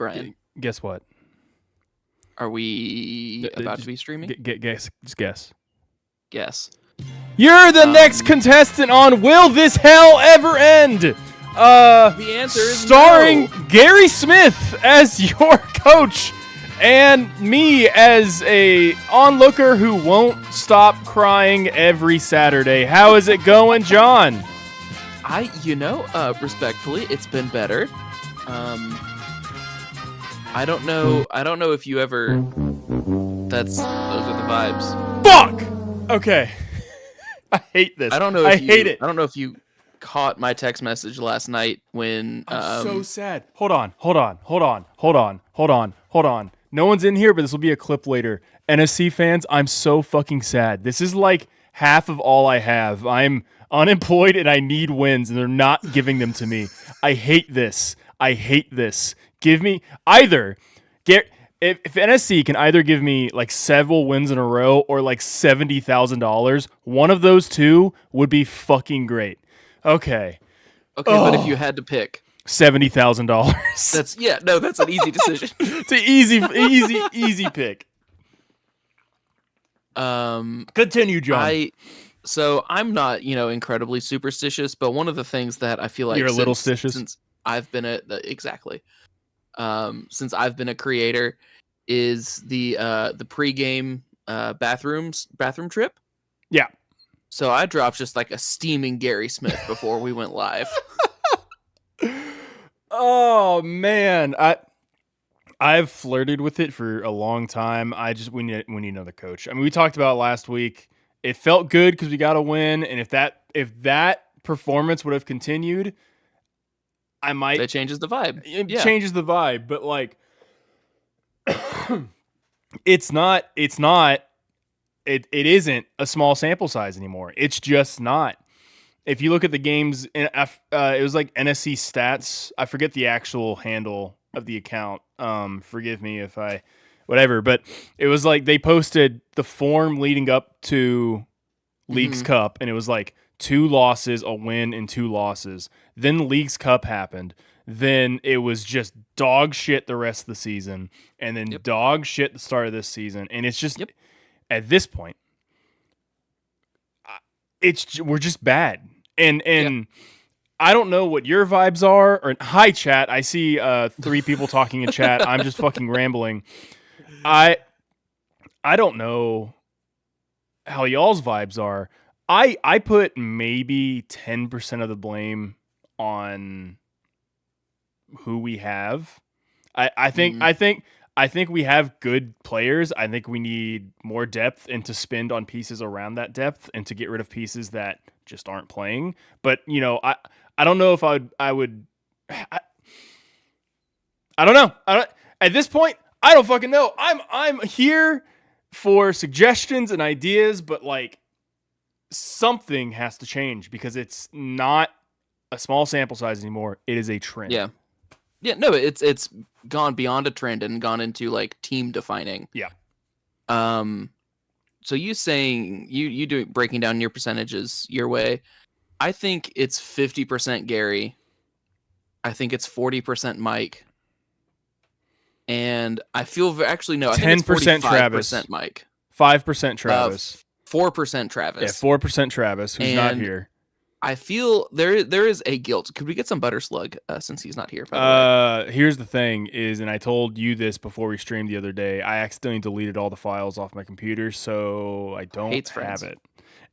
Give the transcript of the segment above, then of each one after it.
Brian? Guess what? Are we about to be streaming? Guess. Just guess. Guess. You're the next contestant on Will This Hell Ever End? The answer is starring no. Gary Smith as your coach and me as a onlooker who won't stop crying every Saturday. How is it going, John? Respectfully, it's been better. I don't know if you ever. Those are the vibes. Fuck. Okay. I hate this. I hate it. I don't know if you caught my text message last night when. I'm so sad. Hold on. No one's in here, but this will be a clip later. NSC fans, I'm so fucking sad. This is like half of all I have. I'm unemployed and I need wins, and they're not giving them to me. I hate this. Give me either. If NSC can either give me like several wins in a row or like $70,000, one of those two would be fucking great. Okay. But if you had to pick $70,000. That's an easy decision. It's an easy pick. Continue, John. So I'm not, incredibly superstitious, but one of the things that I feel like you're a little stitious since I've been since I've been a creator is the pregame bathroom trip. Yeah. So I dropped just like a steaming Gary Smith before we went live. Oh man, I've flirted with it for a long time. We need another coach. I mean, we talked about it last week. It felt good because we got a win, and if that performance would have continued, I might. That changes the vibe. It changes the vibe, but like, it's not. It isn't a small sample size anymore. It's just not. If you look at the games, it was like NSC stats. I forget the actual handle of the account. Forgive me if I, whatever. But it was like they posted the form leading up to Leagues Cup, and it was like 2 losses, a win, and 2 losses. Then Leagues Cup happened. Then it was just dog shit the rest of the season, and then dog shit the start of this season. And it's just at this point, we're just bad. And I don't know what your vibes are. Or hi, chat. I see 3 people talking in chat. I'm just fucking rambling. I don't know how y'all's vibes are. I put maybe 10% of the blame on who we have. I think we have good players. I think we need more depth and to spend on pieces around that depth and to get rid of pieces that just aren't playing. But I don't know if I would. I don't know. At this point, I don't fucking know. I'm here for suggestions and ideas, but like something has to change because it's not a small sample size anymore. It is a trend. Yeah. No, it's gone beyond a trend and gone into like team defining. Yeah. So you saying you do breaking down your percentages your way. I think it's 50% Gary. I think it's 40% Mike. And I feel actually no, I think it's 10% Travis. Mike. 5% Travis. 4% Travis. Yeah, 4% Travis, who's not here. I feel there is a guilt. Could we get some Butter Slug since he's not here? Here's the thing is, and I told you this before we streamed the other day, I accidentally deleted all the files off my computer, so I don't have it.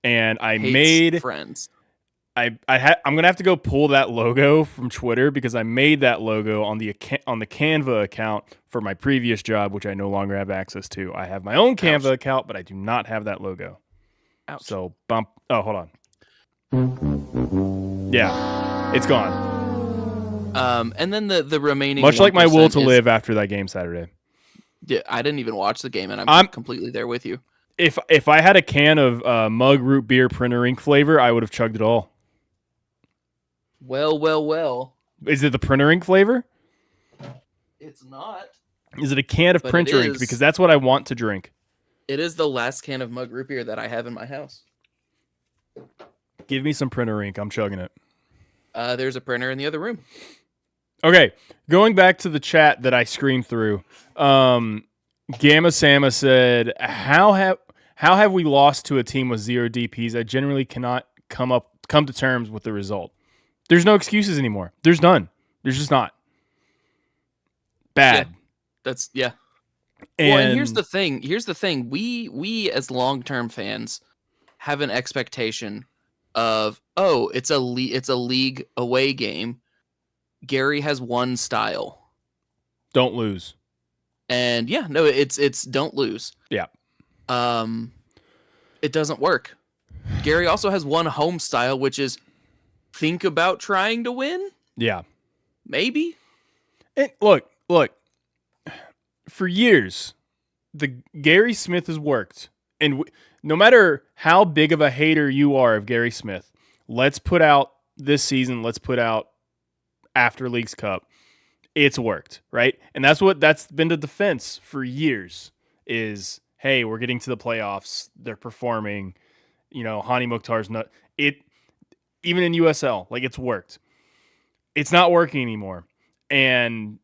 And I made friends. I'm gonna have to go pull that logo from Twitter because I made that logo on the Canva account for my previous job, which I no longer have access to. I have my own Canva account, but I do not have that logo. Ouch. So bump. Oh, hold on. Yeah, it's gone. And then the remaining, much like my will to live after that game Saturday. Yeah, I didn't even watch the game, and I'm completely there with you. If I had a can of mug root beer printer ink flavor, I would have chugged it all. Well. Is it the printer ink flavor? It's not. Is it a can of printer ink? Because that's what I want to drink. It is the last can of mug root beer that I have in my house. Give me some printer ink. I'm chugging it. There's a printer in the other room. Okay, going back to the chat that I screamed through. Gamma Sama said, "How have we lost to a team with 0 DPs? I generally cannot come to terms with the result. There's no excuses anymore. There's none. There's just not. Bad. Yeah. And, well, and here's the thing. We as long-term fans have an expectation of, oh, it's a league away game. Gary has one style. Don't lose. And yeah, no, it's don't lose. Yeah. It doesn't work. Gary also has one home style, which is think about trying to win. Yeah. Maybe. And look. For years, the Gary Smith has worked. And no matter how big of a hater you are of Gary Smith, let's put out this season, let's put out after Leagues Cup. It's worked, right? And that's been the defense for years is, hey, we're getting to the playoffs. They're performing. Hani Mukhtar's not it. Even in USL, like, it's worked. It's not working anymore. And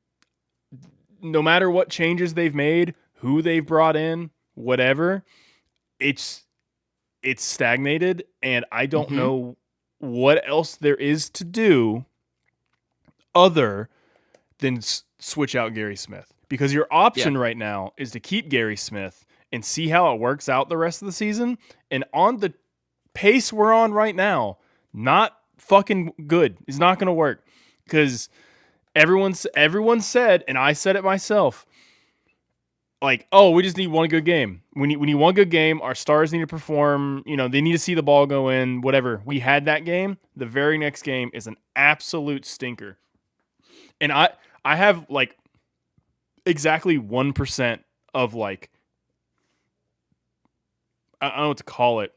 no matter what changes they've made, who they've brought in, whatever, it's stagnated, and I don't know what else there is to do other than switch out Gary Smith. Because your option right now is to keep Gary Smith and see how it works out the rest of the season. And on the pace we're on right now, not fucking good. It's not going to work. Because everyone said, and I said it myself, like, oh, we just need one good game. We need one good game. Our stars need to perform. They need to see the ball go in, whatever. We had that game. The very next game is an absolute stinker. And I have, like, exactly 1% of, like, I don't know what to call it,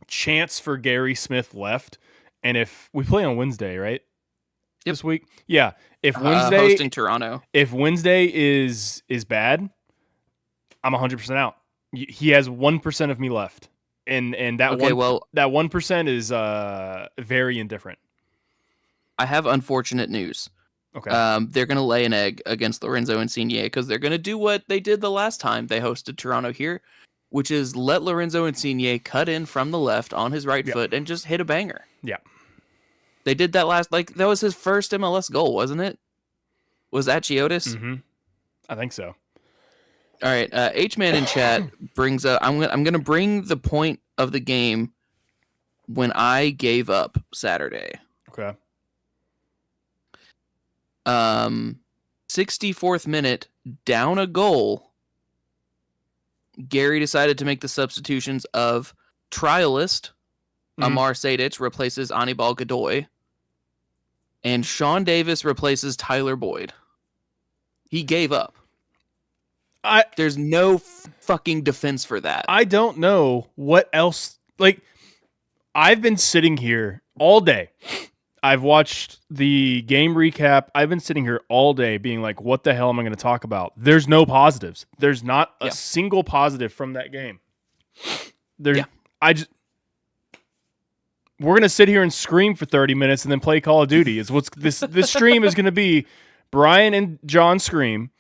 chance for Gary Smith left. And if we play on Wednesday, right? This week? Yeah. If Wednesday hosting Toronto. If Wednesday is bad, I'm 100% out. He has 1% of me left. And that okay, that 1% is very indifferent. I have unfortunate news. Okay. They're going to lay an egg against Lorenzo Insigne because they're going to do what they did the last time they hosted Toronto here, which is let Lorenzo Insigne cut in from the left on his right foot and just hit a banger. Yeah. They did that that was his first MLS goal, wasn't it? Was that Chiotis? Mm-hmm. I think so. All right. H-Man in chat brings up, I'm going to bring the point of the game when I gave up Saturday. Okay. 64th minute, down a goal. Gary decided to make the substitutions of trialist Amar Sadic replaces Anibal Godoy, and Sean Davis replaces Tyler Boyd. He gave up. There's no fucking defense for that. I don't know what else. Like, I've been sitting here all day. I've watched the game recap. I've been sitting here all day being like, what the hell am I going to talk about? There's no positives. There's not a single positive from that game. We're going to sit here and scream for 30 minutes and then play Call of Duty. Is what's this stream is going to be. Brian and John scream.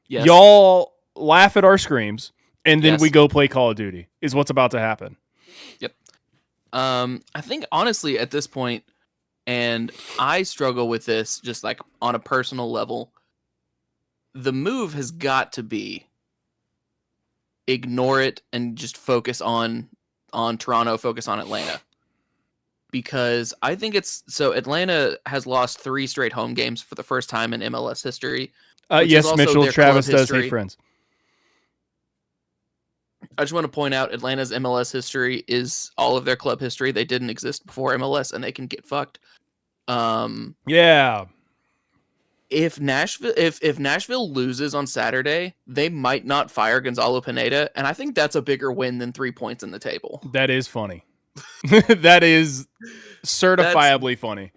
Yes. Y'all laugh at our screams, and then we go play Call of Duty is what's about to happen. Yep. I think honestly at this point, and I struggle with this just like on a personal level, the move has got to be ignore it and just focus on Toronto, focus on Atlanta. Because I think Atlanta has lost 3 straight home games for the first time in MLS history. Yes, Mitchell, Travis does hate friends. I just want to point out Atlanta's MLS history is all of their club history. They didn't exist before MLS, and they can get fucked. Yeah. If Nashville loses on Saturday, they might not fire Gonzalo Pineda, and I think that's a bigger win than 3 points in the table. That is funny. That is certifiably funny.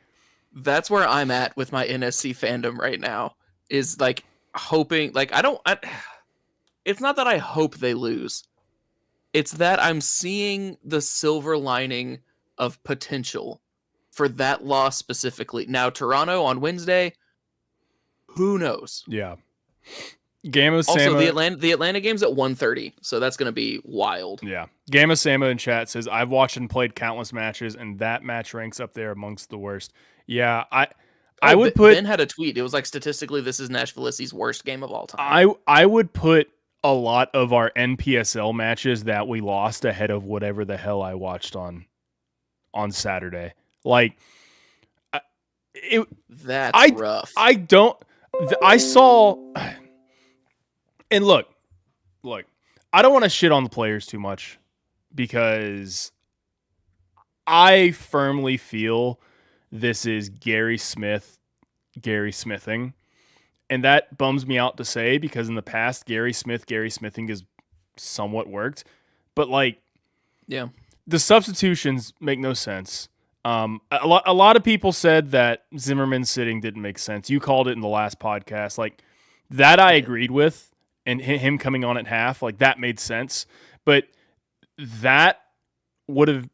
That's where I'm at with my NSC fandom right now. Is like hoping, like it's not that I hope they lose. It's that I'm seeing the silver lining of potential for that loss specifically. Now, Toronto on Wednesday, Who knows? Yeah. Gamma Also, Sama. the Atlanta game's at 1:30, so that's going to be wild. Yeah. Gamma Sama in chat says, I've watched and played countless matches, and that match ranks up there amongst the worst. Yeah, I would put... Ben had a tweet. It was like, statistically, this is Nashville SC's worst game of all time. I would put a lot of our NPSL matches that we lost ahead of whatever the hell I watched on Saturday. Like, that's rough. I saw... And look, I don't want to shit on the players too much because I firmly feel this is Gary Smithing. And that bums me out to say because in the past, Gary Smithing has somewhat worked. But like, yeah, the substitutions make no sense. A lot of people said that Zimmerman sitting didn't make sense. You called it in the last podcast. Like, that I agreed with. And him coming on at half, like that made sense. But that would have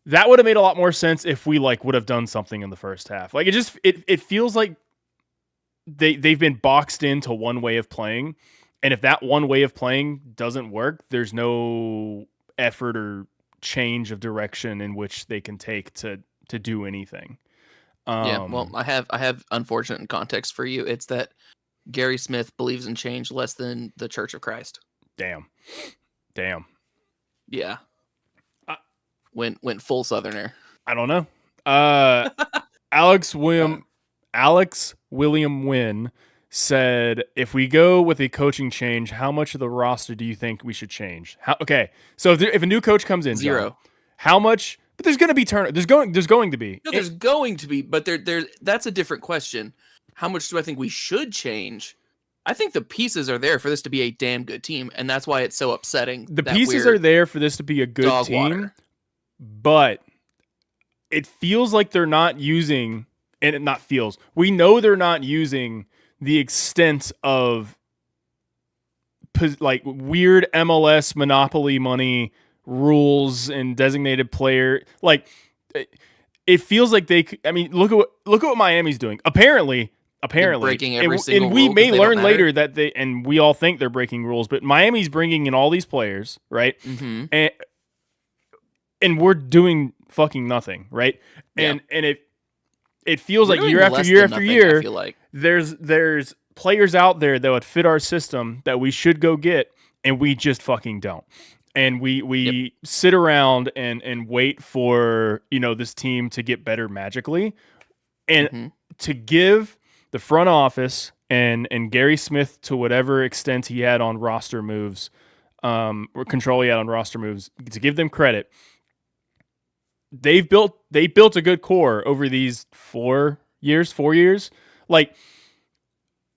made a lot more sense if we like would have done something in the first half. Like it feels like they've been boxed into one way of playing, and if that one way of playing doesn't work, there's no effort or change of direction in which they can take to do anything. Well, I have unfortunate context for you. It's that Gary Smith believes in change less than the Church of Christ. Damn. Yeah. Went full Southerner. I don't know. Alex William Wynn said, if we go with a coaching change, how much of the roster do you think we should change? Okay. So if a new coach comes in, 0. John, how much? But there's going to be There's going to be. No, there's going to be, but that's a different question. How much do I think we should change? I think the pieces are there for this to be a damn good team, and that's why it's so upsetting. The pieces are there for this to be a good team, water. But it feels like they're not using, and it not feels. We know they're not using the extent of like weird MLS monopoly money rules and designated player. Like it feels like I mean, look at what Miami's doing. Apparently, breaking every single and we rule may learn later that and we all think they're breaking rules, but Miami's bringing in all these players, right? Mm-hmm. And we're doing fucking nothing, right? Yeah. And it feels like year after year after year, I feel like there's players out there that would fit our system that we should go get, and we just fucking don't. And we sit around and wait for this team to get better magically, and to give the front office and Gary Smith, to whatever extent he had on roster moves, or control he had on roster moves, to give them credit, they built a good core over these 4 years. Like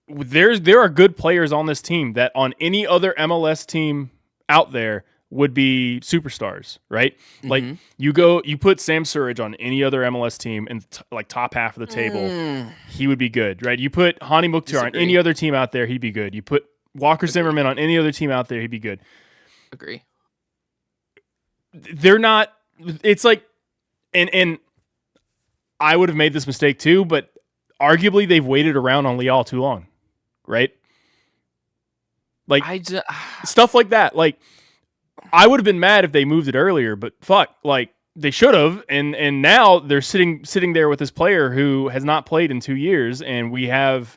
there are good players on this team that on any other MLS team out there would be superstars, right? Mm-hmm. Like you put Sam Surridge on any other MLS team in like top half of the table, he would be good, right? You put Hani Mukhtar on any other team out there, he'd be good. You put Walker Zimmerman on any other team out there, he'd be good. Agree. They're not. It's like, and I would have made this mistake too, but arguably they've waited around on Leal too long, right? Like stuff like that, like. I would have been mad if they moved it earlier, but fuck, like they should have, and now they're sitting there with this player who has not played in 2 years, and we have,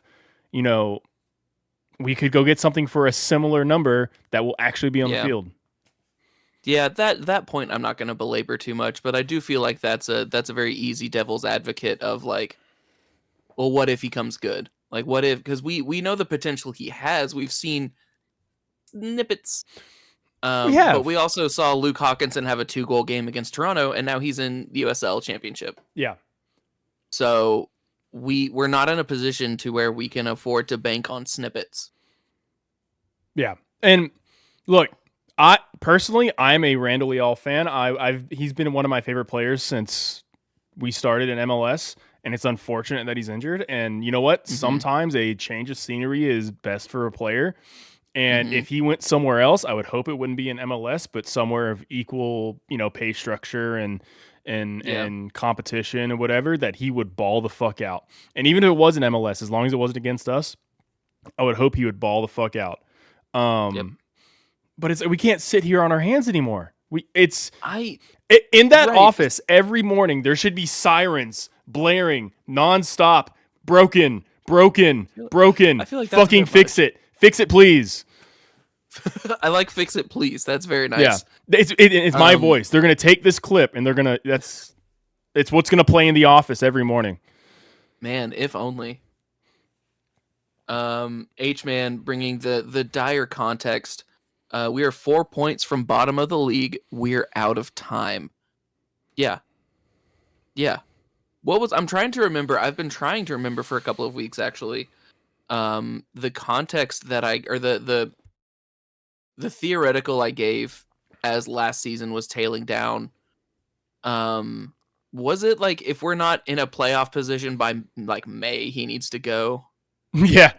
we could go get something for a similar number that will actually be on the field. Yeah, that point I'm not going to belabor too much, but I do feel like that's a very easy devil's advocate of like, well, what if he comes good? Like, what if, because we know the potential he has. We've seen snippets. But we also saw Luke Hawkinson have a 2-goal game against Toronto, and now he's in the USL Championship. Yeah. So we're not in a position to where we can afford to bank on snippets. Yeah. And look, I'm a Randall Leal fan. He's been one of my favorite players since we started in MLS, and it's unfortunate that he's injured. And you know what? Mm-hmm. Sometimes a change of scenery is best for a player. And if he went somewhere else, I would hope it wouldn't be in MLS, but somewhere of equal, pay structure and and competition and whatever, that he would ball the fuck out. And even if it wasn't MLS, as long as it wasn't against us, I would hope he would ball the fuck out. But we can't sit here on our hands anymore. In that office every morning there should be sirens blaring nonstop. Broken. I feel like fucking fix it, please. I like fix it, please. That's very nice. Yeah, it's my voice. They're gonna take this clip and they're gonna. It's what's gonna play in the office every morning. Man, if only. H-Man bringing the dire context. We are 4 points from bottom of the league. We're out of time. Yeah. I'm trying to remember. I've been trying to remember for a couple of weeks actually. The context that the theoretical I gave as last season was tailing down. Was it like if we're not in a playoff position by like May, he needs to go? Yeah.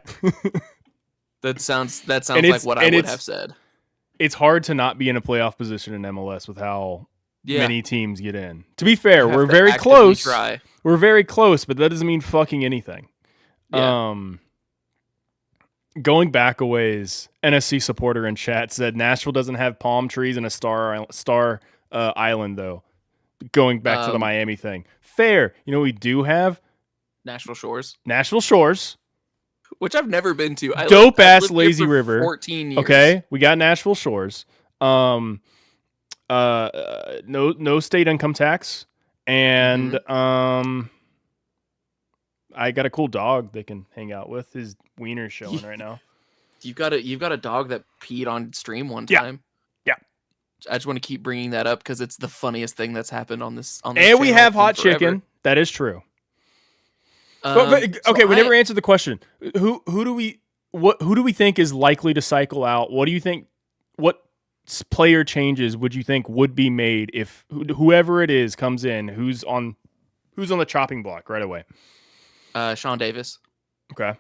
That sounds like what I would have said. It's hard to not be in a playoff position in MLS with how many teams get in. To be fair, we're very close. We're very close, but that doesn't mean fucking anything. Yeah. Going back a ways, NSC supporter in chat said Nashville doesn't have palm trees and a star island though. Going back to the Miami thing. Fair. You know what we do have? Nashville Shores. Which I've never been to. Dope ass lazy river. 14 years. Okay, we got Nashville Shores. No state income tax, and I got a cool dog they can hang out with. His wiener's showing right now. You've got a dog that peed on stream one time. Yeah. I just want to keep bringing that up because it's the funniest thing that's happened on this. And we have hot chicken. That is true. Okay, we never answered the question. Who do we think is likely to cycle out? What do you think? What player changes would you think would be made if whoever it is comes in? Who's on the chopping block right away? Sean Davis. Okay.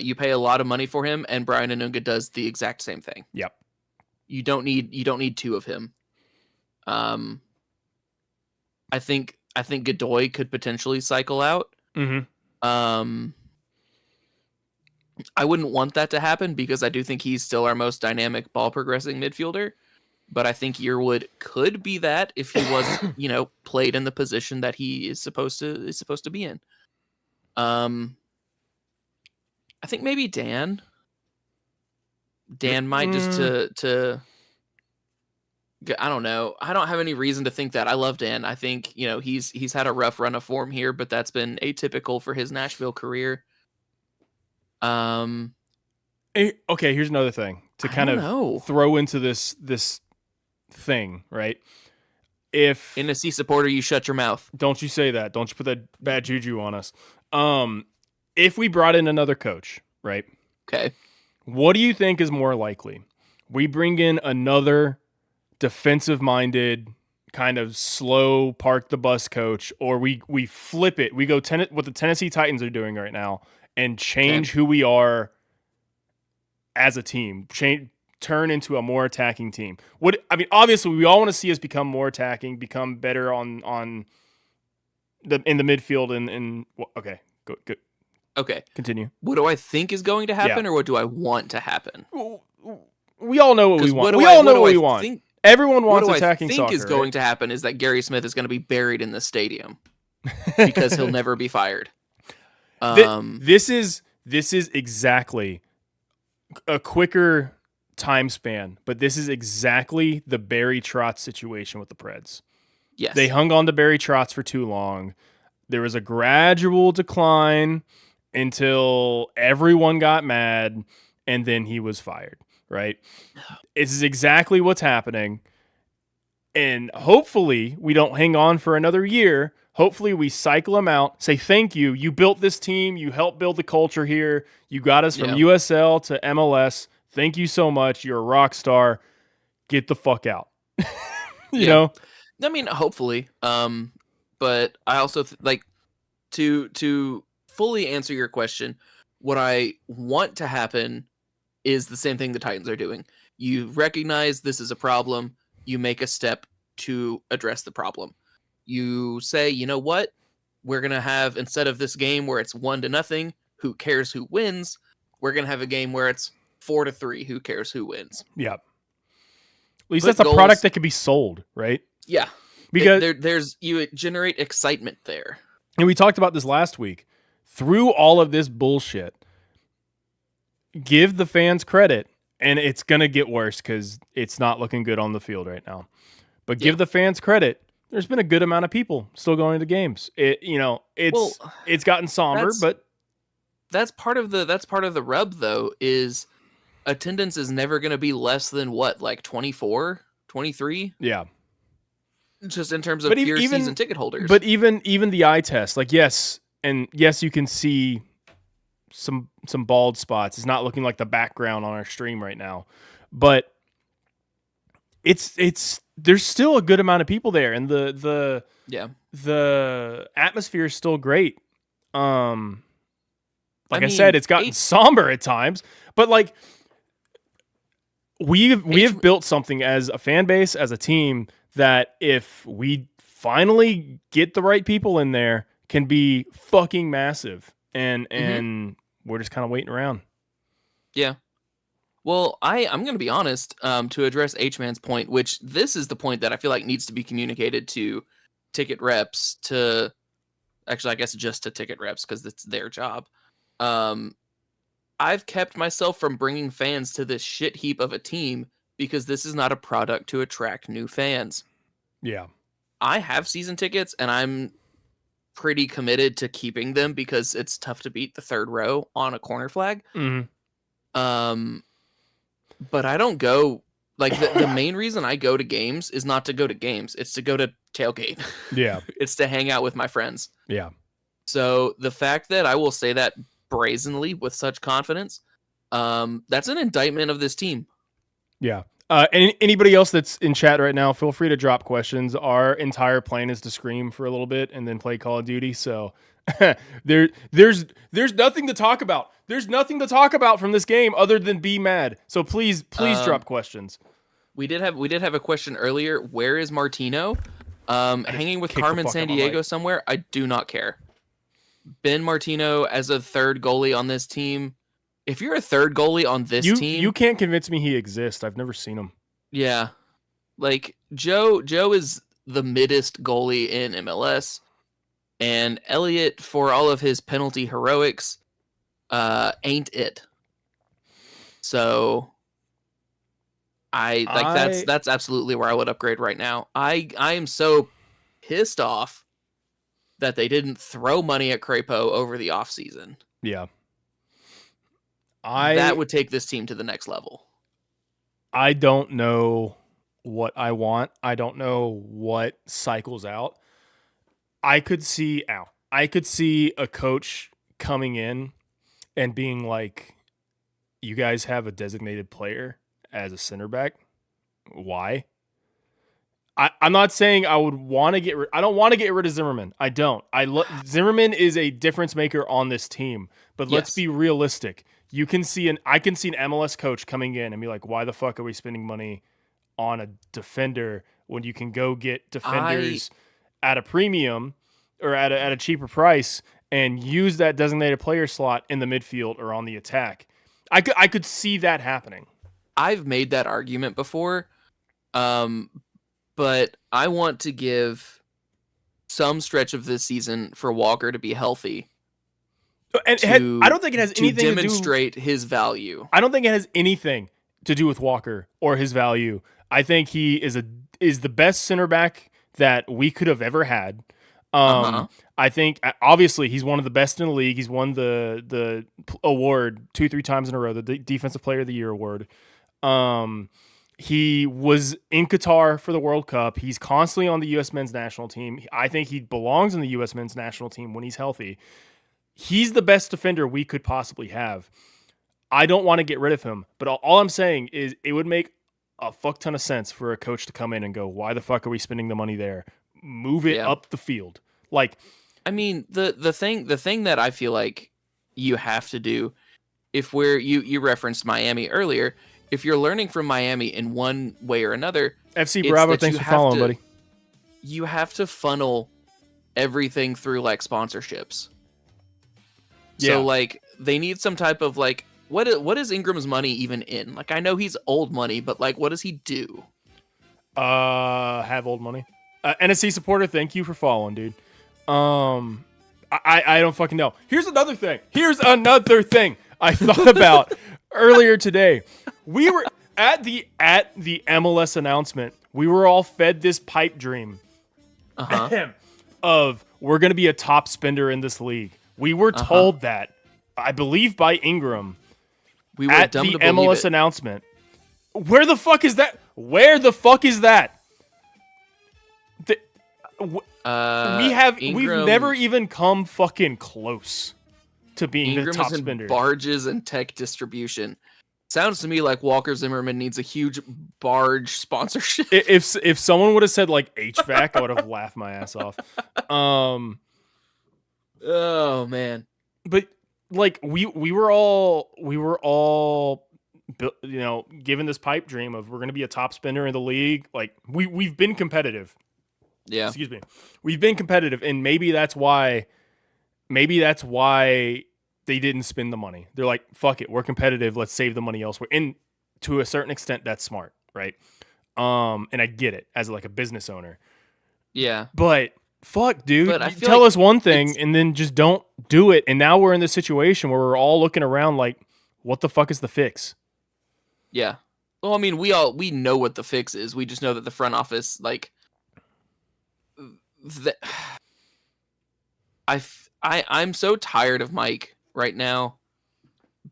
You pay a lot of money for him, and Brian Anunga does the exact same thing. Yep. You don't need two of him. I think Godoy could potentially cycle out. Mm-hmm. I wouldn't want that to happen because I do think he's still our most dynamic ball progressing midfielder. But I think Yearwood could be that if he was, played in the position that he is supposed to be in. I think maybe Dan. Dan might just to. I don't know. I don't have any reason to think that. I love Dan. I think, he's had a rough run of form here, but that's been atypical for his Nashville career. Okay, here's another thing to kind of throw into this thing, right? If NSC supporter, you shut your mouth. Don't you say that. Don't you put that bad juju on us. If we brought in another coach, right? Okay. What do you think is more likely? We bring in another defensive-minded, kind of slow, park the bus coach, or we flip it. We go what the Tennessee Titans are doing right now and change who we are as a team. Turn into a more attacking team. Obviously, we all want to see us become more attacking, become better in the midfield. And okay, good. Okay, continue. What do I think is going to happen, or what do I want to happen? We all know what we want. We all know what we want. Everyone wants attacking soccer. What I think is going to happen is that Gary Smith is going to be buried in the stadium because he'll never be fired. This is exactly a quicker time span, but this is exactly the Barry Trotz situation with the Preds. Yes. They hung on to Barry Trotz for too long. There was a gradual decline until everyone got mad, and then he was fired, right? This is exactly what's happening. And hopefully we don't hang on for another year. Hopefully we cycle him out, say thank you. You built this team. You helped build the culture here. You got us from USL to MLS. Thank you so much. You're a rock star. Get the fuck out. you know? I mean, hopefully. But I also to fully answer your question, what I want to happen is the same thing the Titans are doing. You recognize this is a problem. You make a step to address the problem. You say, you know what? We're going to have, instead of this game where it's 1-0, who cares who wins? We're going to have a game where it's 4-3, who cares who wins? Yeah. At least Put that's a goals- product that could be sold, right? Yeah. Because you generate excitement there. And we talked about this last week. Through all of this bullshit, give the fans credit, and it's going to get worse because it's not looking good on the field right now. But give the fans credit. There's been a good amount of people still going to games. It's gotten somber, but that's part of the rub, though, is attendance is never going to be less than what, like 24, 23? Yeah. Just in terms of pure season ticket holders. But even the eye test, like yes, you can see some bald spots. It's not looking like the background on our stream right now, but it's there's still a good amount of people there, and the atmosphere is still great. I said, it's gotten somber at times, but like we have built something as a fan base, as a team, that if we finally get the right people in there, can be fucking massive. And we're just kind of waiting around. Yeah. Well, I'm going to be honest, to address H-Man's point, which this is the point that I feel like needs to be communicated to ticket reps, actually, I guess just to ticket reps, because it's their job. I've kept myself from bringing fans to this shit heap of a team because this is not a product to attract new fans. Yeah. I have season tickets, and I'm pretty committed to keeping them because it's tough to beat the third row on a corner flag. Mm-hmm. But I don't go, like, the main reason I go to games is not to go to games. It's to go to tailgate. Yeah. It's to hang out with my friends. Yeah. So the fact that I will say that brazenly with such confidence, that's an indictment of this team. Yeah. Anybody else that's in chat right now, feel free to drop questions. Our entire plan is to scream for a little bit and then play Call of Duty. So there's nothing to talk about. There's nothing to talk about from this game other than be mad. So please drop questions. We did have a question earlier. Where is Martino? Hanging with Carmen Sandiego somewhere? I do not care. Ben Martino as a third goalie on this team. If you're a third goalie on this team, you can't convince me he exists. I've never seen him. Yeah. Like Joe is the middest goalie in MLS, and Elliott, for all of his penalty heroics, ain't it. So that's absolutely where I would upgrade right now. I am so pissed off that they didn't throw money at Crapo over the offseason. Yeah. That would take this team to the next level. I don't know what I want. I don't know what cycles out. I could see a coach coming in and being like, you guys have a designated player as a center back. Why? I'm not saying I would want to get rid. I don't want to get rid of Zimmerman. I don't. Zimmerman is a difference maker on this team. But let's be realistic. I can see an MLS coach coming in and be like, why the fuck are we spending money on a defender when you can go get defenders at a premium or at a cheaper price and use that designated player slot in the midfield or on the attack? I could see that happening. I've made that argument before, but I want to give some stretch of this season for Walker to be healthy. And I don't think it has anything to demonstrate his value. I don't think it has anything to do with Walker or his value. I think he is the best center back that we could have ever had. I think obviously he's one of the best in the league. He's won the award 2-3 times in a row, the Defensive Player of the Year award. He was in Qatar for the World Cup. He's constantly on the U.S. men's national team. I think he belongs in the U.S. men's national team when he's healthy. He's the best defender we could possibly have. I don't want to get rid of him, but all I'm saying is it would make a fuck ton of sense for a coach to come in and go, why the fuck are we spending the money there? Move it up the field. Like, I mean, the thing that I feel like you have to do, if you referenced Miami earlier, if you're learning from Miami in one way or another, FC it's Bravo, that thanks you for have following, to- buddy. You have to funnel everything through like sponsorships. Yeah. So like they need some type of like what is Ingram's money even in? Like I know he's old money, but like what does he do? Have old money. NSC supporter, thank you for following, dude. I don't fucking know. Here's another thing I thought about earlier today. We were at the MLS announcement. We were all fed this pipe dream of we're going to be a top spender in this league. We were told that, I believe, by Ingram. We were at dumb the to believe MLS it. announcement. Where the fuck is that? Where the fuck is that? We've never even come fucking close to being Ingram the top is in spender. barges and tech distribution. Sounds to me like Walker Zimmerman needs a huge barge sponsorship. If someone would have said like HVAC, I would have laughed my ass off. Oh man. But like we were all given this pipe dream of we're going to be a top spender in the league. Like we've been competitive. Yeah. Excuse me. We've been competitive, and maybe that's why they didn't spend the money. They're like, fuck it, we're competitive, let's save the money elsewhere. And to a certain extent, that's smart, right? And I get it as like a business owner. Yeah. But fuck, dude. But I You feel tell like us one thing and then just don't do it. And now we're in this situation where we're all looking around like, what the fuck is the fix? Yeah. Well, I mean, we know what the fix is. We just know that the front office, like, I'm so tired of Mike right now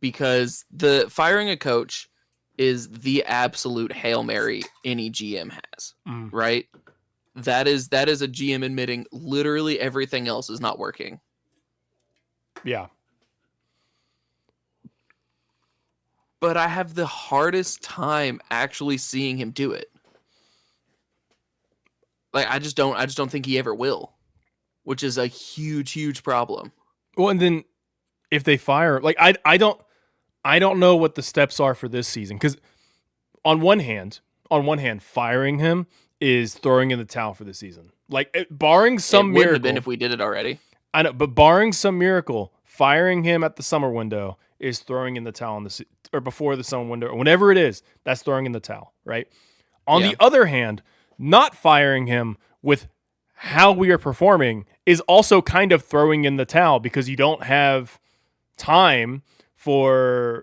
because the firing a coach is the absolute Hail Mary any GM has, right? That is a GM admitting literally everything else is not working. Yeah. But I have the hardest time actually seeing him do it. Like I just don't think he ever will, which is a huge problem. Well, and then if they fire, like I don't know what the steps are for this season, because on one hand, firing him is throwing in the towel for the season. Like barring some it miracle, wouldn't have been if we did it already. I know, but barring some miracle, firing him at the summer window is throwing in the towel in the or before the summer window or whenever it is. That's throwing in the towel, right? On the other hand, not firing him with how we are performing is also kind of throwing in the towel because you don't have time for,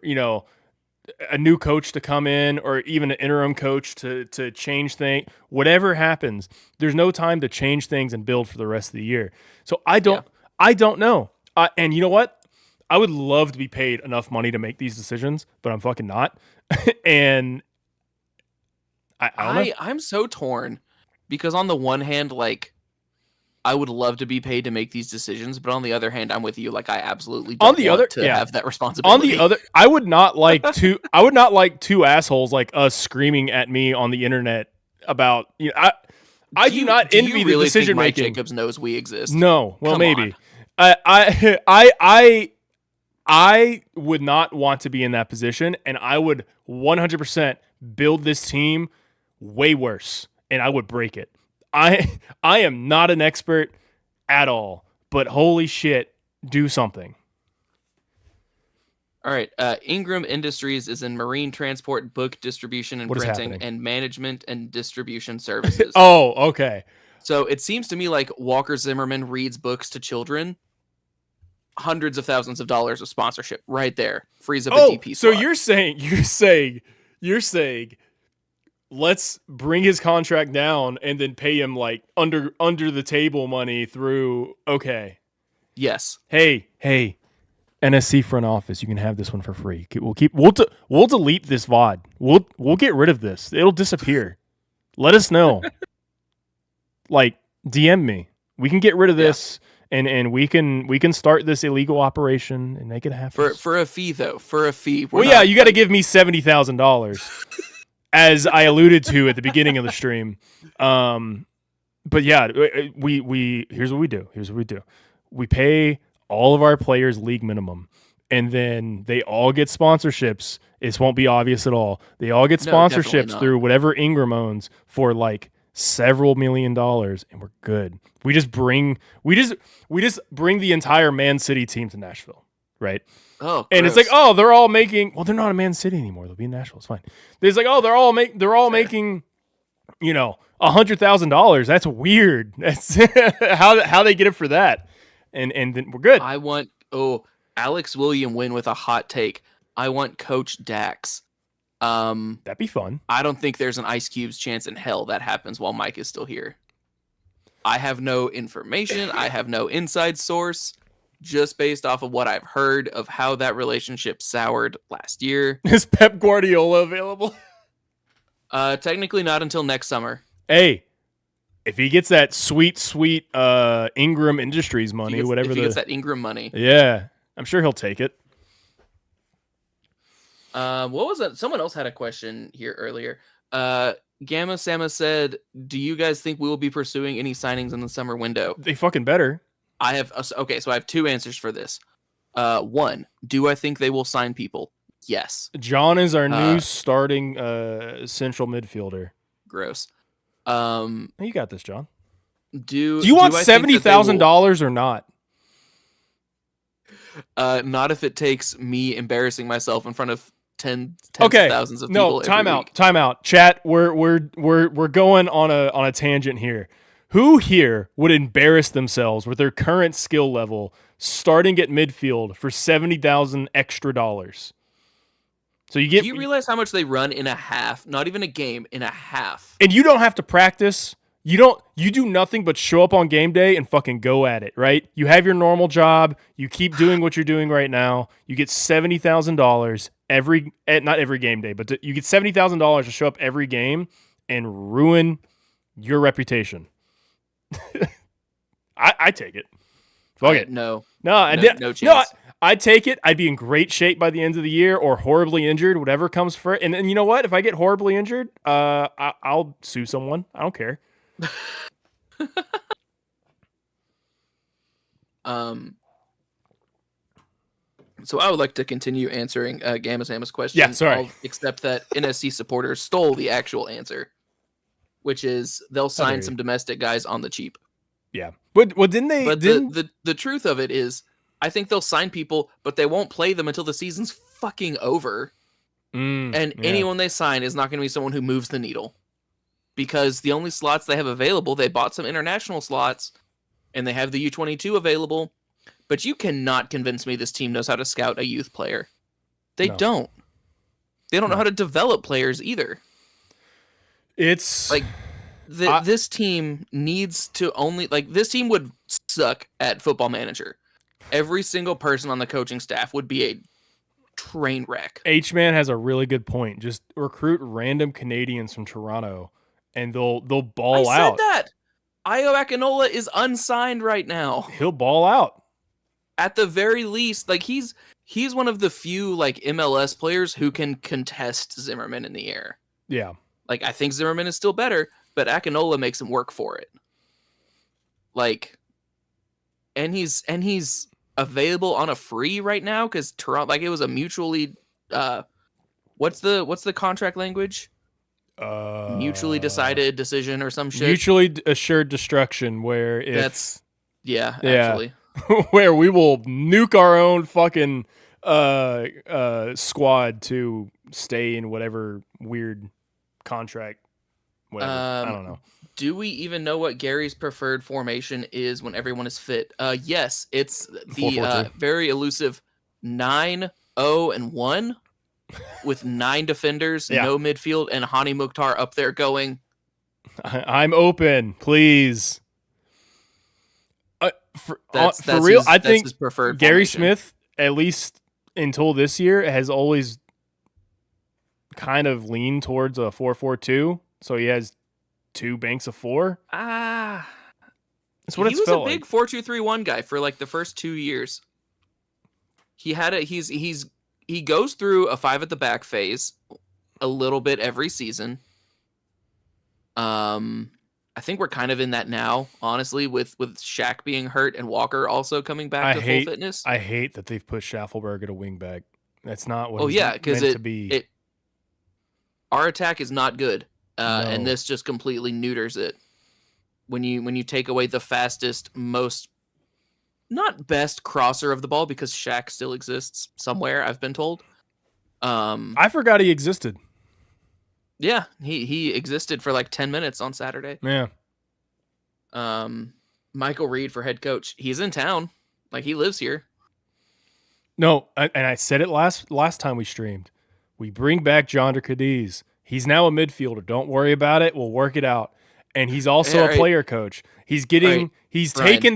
a new coach to come in or even an interim coach to change things. Whatever happens, there's no time to change things and build for the rest of the year. So I don't know. And you know what? I would love to be paid enough money to make these decisions, but I'm fucking not. And I don't know. I'm so torn because on the one hand, like, I would love to be paid to make these decisions, but on the other hand, I'm with you. Like, I absolutely don't want to have that responsibility. On the other, I would not like two assholes like us screaming at me on the internet about, I do not envy the decision Mike making. Jacobs knows we exist. No, well, Come maybe. on. I would not want to be in that position, and I would 100% build this team way worse, and I would break it. I am not an expert at all, but holy shit, do something. All right. Ingram Industries is in marine transport, book distribution and printing, and management and distribution services. Oh, okay. So it seems to me like Walker Zimmerman reads books to children. Hundreds of thousands of dollars of sponsorship right there. Frees up a DP so slot. you're saying let's bring his contract down and then pay him like under the table money through. Okay. Yes. Hey, NSC front office, you can have this one for free. We'll delete this VOD. We'll get rid of this. It'll disappear. Let us know. Like DM me. We can get rid of this and we can start this illegal operation and make it happen. For a fee though. For a fee. You got to give me $70,000. As I alluded to at the beginning of the stream. But yeah, we here's what we do. We pay all of our players league minimum. and then they all get sponsorships. This won't be obvious at all. They all get No, definitely sponsorships not. through whatever Ingram owns for like several $1 million, and we're good. We just bring the entire Man City team to Nashville, right? Oh, and it's gross. like, oh, they're all making. Well, they're not a Man City anymore. They'll be in Nashville. It's fine. It's like, oh, they're all making, $100,000. That's weird. That's how they get it for that, and then we're good. Alex William win with a hot take. I want Coach Dax. That'd be fun. I don't think there's an Ice Cube's chance in hell that happens while Mike is still here. I have no information. I have no inside source. Just based off of what I've heard of how that relationship soured last year. Is Pep Guardiola available? Technically not until next summer. Hey, if he gets that sweet Ingram Industries money, if he gets that Ingram money. Yeah, I'm sure he'll take it. What was that? Someone else had a question here earlier. Gamma Sama said, do you guys think we will be pursuing any signings in the summer window? They fucking better. So I have two answers for this. One, do I think they will sign people? Yes. John is our new starting central midfielder. Gross. You got this, John. Do you want $70,000 or not? Not if it takes me embarrassing myself in front of tens of thousands of people. No, time out. Chat, we're going on a tangent here. Who here would embarrass themselves with their current skill level starting at midfield for $70,000 extra dollars? So do you realize how much they run in a half? Not even a game, in a half. And you don't have to practice. You do nothing but show up on game day and fucking go at it, right? You have your normal job. You keep doing what you're doing right now. You get $70,000 not every game day, but you get $70,000 to show up every game and ruin your reputation. I take it. Fuck it. No chance. No, I'd take it. I'd be in great shape by the end of the year, or horribly injured, whatever comes first. And you know what? If I get horribly injured, I'll sue someone. I don't care. So I would like to continue answering Gamma Sama's question. Yeah, sorry. Except that NSC supporters stole the actual answer, which is they'll sign some domestic guys on the cheap. Yeah, but didn't they? But the truth of it is, I think they'll sign people, but they won't play them until the season's fucking over. Anyone they sign is not going to be someone who moves the needle, because the only slots they have available, they bought some international slots, and they have the U22 available. But you cannot convince me this team knows how to scout a youth player. They don't. They don't know how to develop players either. It's like this team needs to this team would suck at Football Manager. Every single person on the coaching staff would be a train wreck. H-Man has a really good point. Just recruit random Canadians from Toronto, and they'll ball out. I said that. Io Akinola is unsigned right now. He'll ball out. At the very least, he's one of the few MLS players who can contest Zimmerman in the air. Yeah. I think Zimmerman is still better, but Akinola makes him work for it. And he's available on a free right now because Toronto, it was a mutually, what's the contract language? Mutually decided decision or some shit. Mutually assured destruction, where actually. Where we will nuke our own fucking squad to stay in whatever weird contract. Whatever. I don't know. Do we even know what Gary's preferred formation is when everyone is fit? Yes, it's the very elusive 9-0-1 with 9 defenders, no midfield, and Hani Mukhtar up there going, I'm open, please. For real, I think his preferred Gary formation. Smith, at least until this year, has always kind of leaned towards a 4-4-2. So he has 2 banks of 4. That's what it's felt like. He was a big 4-2-3-1 guy for the first 2 years. He had he goes through a 5 at the back phase a little bit every season. I I think we're kind of in that now, honestly, with Shaq being hurt and Walker also coming back to full fitness. I hate that they've put Schaffelberg at a wingback. That's not what Oh he's yeah, because meant to be. Our attack is not good, and No. this just completely neuters it. When you take away the fastest, most not best crosser of the ball, because Shaq still exists somewhere, I've been told. I forgot he existed. Yeah, he existed for like 10 minutes on Saturday. Yeah. Michael Reed for head coach. He's in town. Like, he lives here. No, and I said it last time we streamed. We bring back Jonder Cadiz. He's now a midfielder. Don't worry about it. We'll work it out. And he's also a player coach. He's taken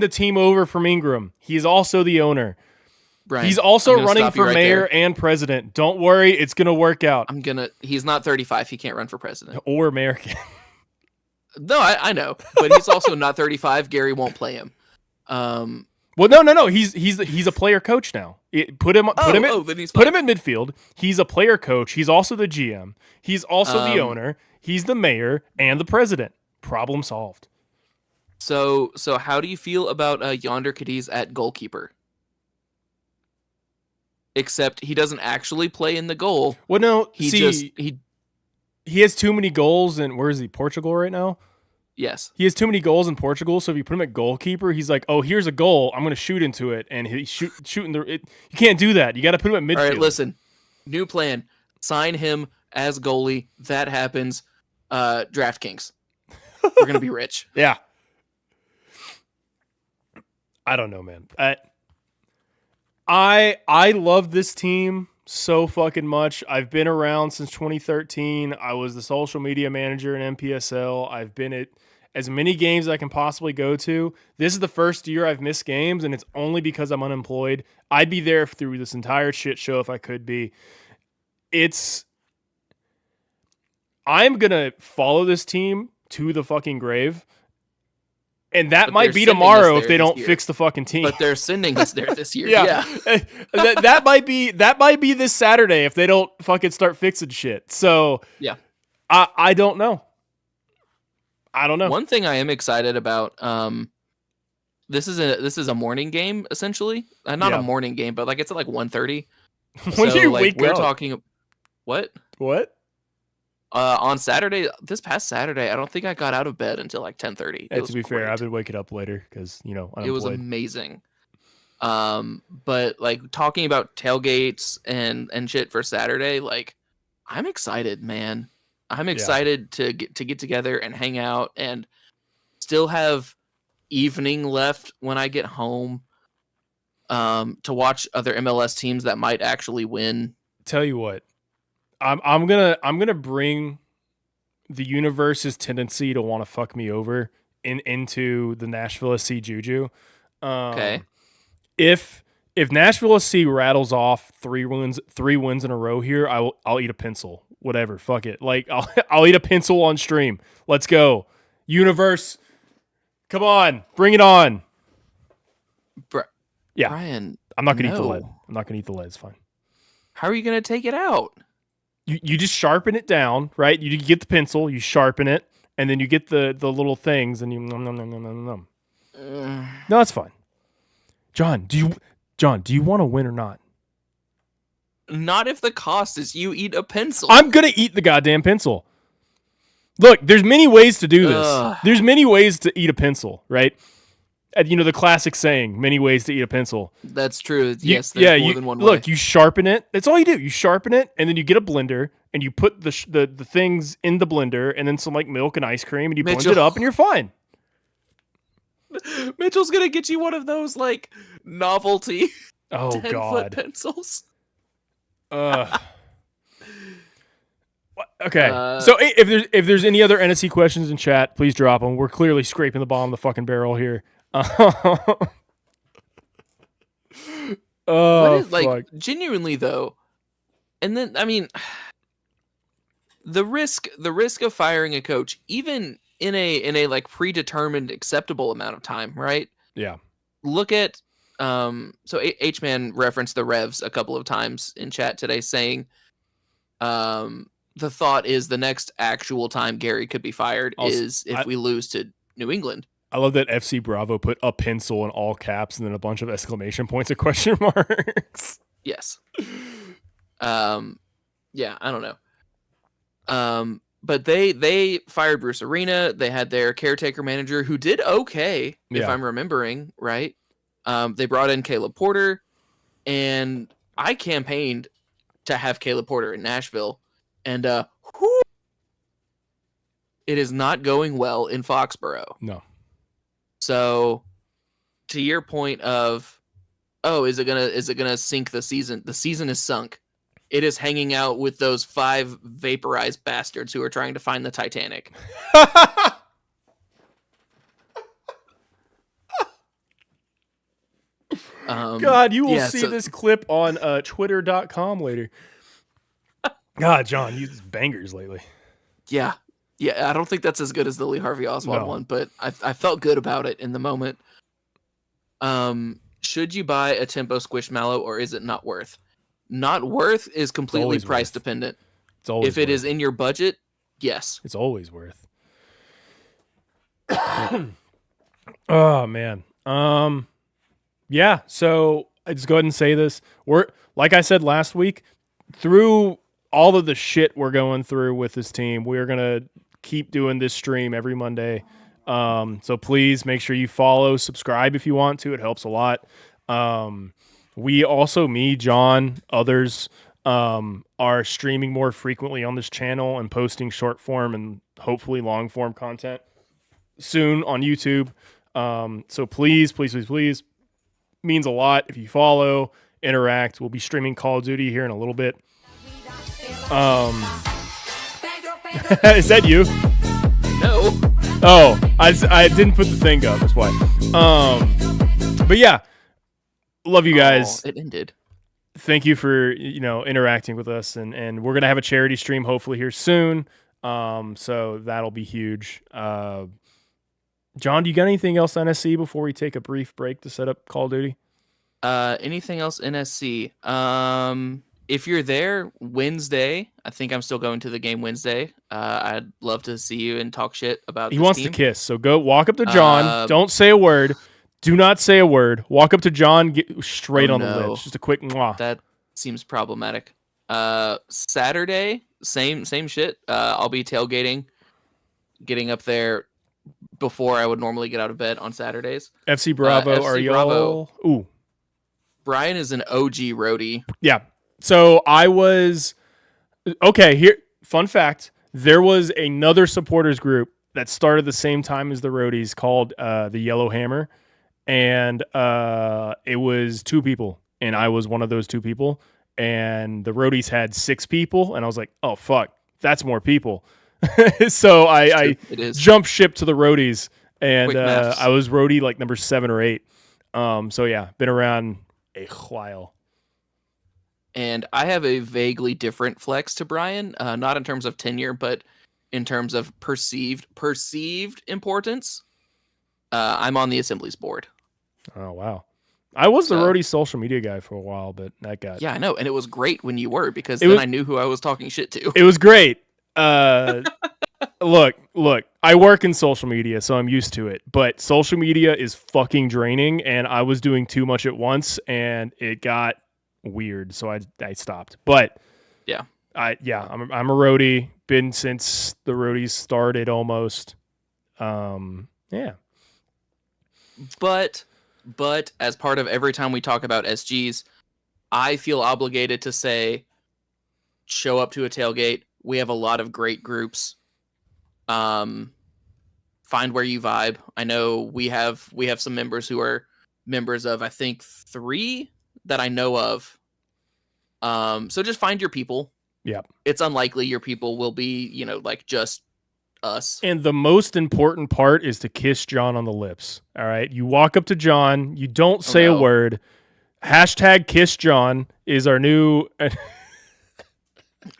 the team over from Ingram. He's also the owner. Brian, he's also running for mayor and president. Don't worry, it's gonna work out. He's not 35. He can't run for president or American. No, I know, but he's also not 35. Gary won't play him. Well, no. He's a player coach now. Put him at midfield. He's a player coach. He's also the GM. He's also the owner. He's the mayor and the president. Problem solved. So how do you feel about Yonder Cadiz at goalkeeper? Except he doesn't actually play in the goal. Well, no, he has too many goals. And where is he? Portugal right now? Yes. He has too many goals in Portugal, so if you put him at goalkeeper, he's like, oh, here's a goal. I'm going to shoot into it. And he's shooting you can't do that. You got to put him at midfield. All right, listen. New plan. Sign him as goalie. That happens. DraftKings. We're going to be rich. Yeah. I don't know, man. I love this team so fucking much. I've been around since 2013. I was the social media manager in MPSL. I've been at as many games as I can possibly go to. This is the first year I've missed games, and it's only because I'm unemployed. I'd be there through this entire shit show if I could be. I'm going to follow this team to the fucking grave. And that might be tomorrow if they don't fix the fucking team. But they're sending us there this year. Yeah. that might be this Saturday if they don't fucking start fixing shit. So yeah, I don't know. One thing I am excited about. This is a morning game essentially. Not a morning game, but like it's at like 1:30. When do you wake up? We're talking. What? On Saturday, this past Saturday, I don't think I got out of bed until like 10:30. To be fair, I've been waking up later because unemployed. It was amazing. But like talking about tailgates and shit for Saturday, like I'm excited, man. I'm excited to get together and hang out and still have evening left when I get home. To watch other MLS teams that might actually win. Tell you what. I'm gonna bring the universe's tendency to want to fuck me over into the Nashville SC juju. Okay. If Nashville SC rattles off three wins in a row here, I'll eat a pencil. Whatever, fuck it. Like I'll eat a pencil on stream. Let's go, universe. Come on, bring it on. Yeah, Brian, I'm not gonna eat the lead. I'm not gonna eat the lead. It's fine. How are you gonna take it out? You just sharpen it down, right? You get the pencil, you sharpen it, and then you get the little things, and you nom. No, it's fine. John, do you want to win or not? Not if the cost is you eat a pencil. I'm gonna eat the goddamn pencil. Look, there's many ways to do this. There's many ways to eat a pencil, right? The classic saying, many ways to eat a pencil. That's true. Yes, there's more than one way. Look, you sharpen it. That's all you do. You sharpen it, and then you get a blender, and you put the things in the blender, and then some like milk and ice cream, and you blend it up, and you're fine. Mitchell's going to get you one of those, like, novelty 10-foot pencils. Okay. So if there's any other NSC questions in chat, please drop them. We're clearly scraping the bottom of the fucking barrel here. Like genuinely though, and then I mean, the risk of firing a coach, even in a like predetermined acceptable amount of time, right? Yeah. Look at so H-Man referenced the Revs a couple of times in chat today, saying the thought is the next actual time Gary could be fired is if we lose to New England. I love that FC Bravo put a pencil in all caps and then a bunch of exclamation points and question marks. Yes. Yeah, I don't know. But they fired Bruce Arena. They had their caretaker manager who did okay, if I'm remembering right. They brought in Caleb Porter, and I campaigned to have Caleb Porter in Nashville, and it is not going well in Foxborough. No. So, to your point of, is it gonna sink the season? The season is sunk. It is hanging out with those 5 vaporized bastards who are trying to find the Titanic. God, you will see this clip on twitter.com later. God, John, you bangers lately. Yeah. I don't think that's as good as the Lee Harvey Oswald one, but I felt good about it in the moment. Should you buy a Tempo Squishmallow, or is it not worth? Not worth is completely price dependent. It's always if it is in your budget, yes. It's always worth. Oh man. Yeah, so I just go ahead and say this. We're, like I said last week, through all of the shit we're going through with this team, we're gonna keep doing this stream every Monday. So please make sure you follow, subscribe if you want to. It helps a lot. We also, me, John, others, are streaming more frequently on this channel and posting short form and hopefully long form content soon on YouTube. So please, means a lot if you follow, interact. We'll be streaming Call of Duty here in a little bit. Is that you? No. Oh, I didn't put the thing up. That's why. But yeah. Love you guys. Oh, it ended. Thank you for interacting with us, and we're gonna have a charity stream hopefully here soon. So that'll be huge. John, do you got anything else NSC before we take a brief break to set up Call of Duty? Anything else NSC? If you're there Wednesday, I think I'm still going to the game Wednesday. I'd love to see you and talk shit about. He wants to kiss, so go walk up to John. Don't say a word. Do not say a word. Walk up to John, get straight on the lips. Just a quick mwah. That seems problematic. Saturday, same shit. I'll be tailgating, getting up there before I would normally get out of bed on Saturdays. FC Bravo, are y'all? Ooh. Brian is an OG roadie. Yeah. So I was... Okay, here, fun fact. There was another supporters group that started the same time as the roadies called the Yellow Hammer. And it was 2 people, and I was one of those 2 people. And the roadies had 6 people, and I was like, "Oh fuck, that's more people." So I jumped ship to the roadies, and I was roadie like number 7 or 8. So yeah, been around a while. And I have a vaguely different flex to Brian, not in terms of tenure, but in terms of perceived importance. I'm on the Assemblies board. Oh, wow. I was the roadie social media guy for a while, but that got... Yeah, I know, and it was great when you were, because then I knew who I was talking shit to. It was great. Look, I work in social media, so I'm used to it, but social media is fucking draining, and I was doing too much at once, and it got weird, so I stopped. But yeah, I'm a roadie, been since the roadies started almost. Yeah. But as part of every time we talk about SGs, I feel obligated to say, show up to a tailgate. We have a lot of great groups. Find where you vibe. I know we have some members who are members of, I think, 3 that I know of. So just find your people. Yeah. It's unlikely your people will be, like just us. And the most important part is to kiss John on the lips. All right. You walk up to John. You don't say a word. Hashtag kiss John is our new...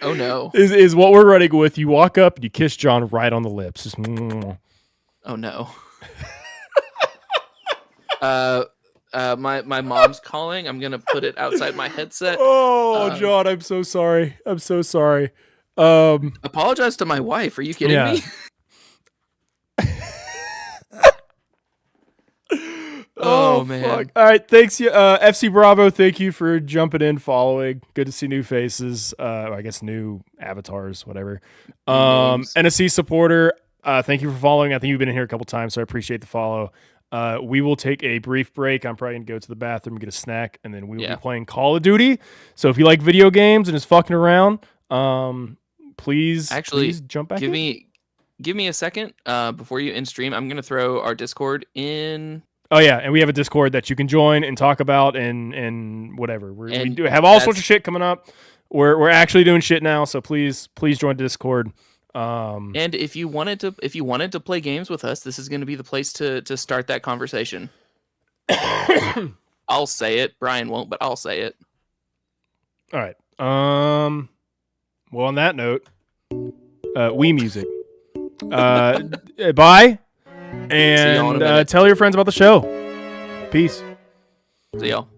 Oh no. Is what we're running with. You walk up and you kiss John right on the lips. Just, oh no. My mom's calling. I'm gonna put it outside my headset. Oh, John, I'm so sorry. Apologize to my wife. Are you kidding Yeah. me? Oh, man. Fuck. All right, thanks you FC Bravo, thank you for jumping in, following. Good to see new faces. I guess new avatars, whatever. Names. NSC supporter, thank you for following. I think you've been in here a couple times, so I appreciate the follow. We will take a brief break. I'm probably gonna go to the bathroom, get a snack, and then we will be playing Call of Duty. So if you like video games and just fucking around, please jump back in. Give me a second before you end stream. I'm gonna throw our Discord in. Oh yeah, and we have a Discord that you can join and talk about and whatever. We do have all sorts of shit coming up. We're actually doing shit now, so please join Discord. And if you wanted to play games with us, this is going to be the place to start that conversation. I'll say it. Brian won't, but I'll say it. All right. Well, on that note, Wii music. Bye. And tell your friends about the show. Peace. See y'all.